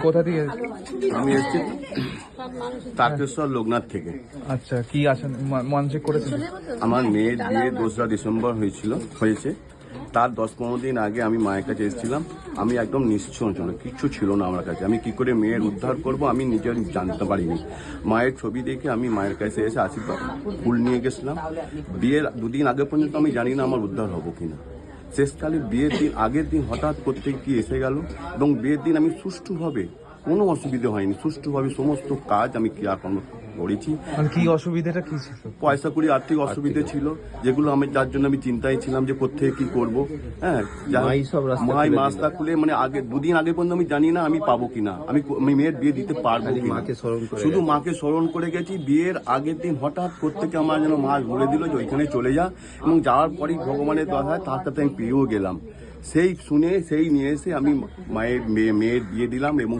কোথা থেকে? আমি এসেছি তারকেশ্বর লোকনাথ থেকে। আচ্ছা, কি আসেন মানসিক করেছেন? আমার মেয়ের বিয়ে 2রা ডিসেম্বর হয়েছে। তার 10-15 দিন আগে আমি মায়ের কাছে এসেছিলাম। আমি একদম নিশ্চয় ছিল, কিচ্ছু ছিল না আমার কাছে। আমি কি করে মেয়ের উদ্ধার করব আমি নিজের জানতে পারিনি। মায়ের ছবি দেখে আমি মায়ের কাছে এসে আশীর্বাদ ফুল নিয়ে গেছিলাম। বিয়ের 2 দিন আগে পর্যন্ত আমি জানি না আমার উদ্ধার হবো কিনা। শেষকালে বিয়ের দিন আগের দিন হঠাৎ করতে কি এসে গেল, এবং বিয়ের দিন আমি সুষ্ঠুভাবে, কোনো অসুবিধা হয়নি, সুষ্ঠুভাবে সমস্ত কাজ আমি ক্রিয়াকর্ম করেছি। কি অসুবিধাটা কি ছিল? পয়সা কড়ি আর্থিক অসুবিধা ছিল, যেগুলো আমি যার জন্য আমি চিন্তায় ছিলাম যে কোথেকে কি করব। হ্যাঁ, মাই রাস্তা খুলে মানে আগে 2 দিন আগে পর্যন্ত আমি জানি না আমি পাবো কিনা, আমি মেয়ের বিয়ে দিতে পারবো কিনা। শুধু মাকে স্মরণ করে গেছি। বিয়ের আগের দিন হঠাৎ প্রত্যেকে আমার যেন মা বলে দিল যে ওইখানে চলে যা, এবং যাওয়ার পরই ভগবানের দয়ায় তার সাথে আমি পেয়েও গেলাম। সেই শুনে সেই নিয়ে এসে আমি মেয়ের বিয়ে দিলাম। এবং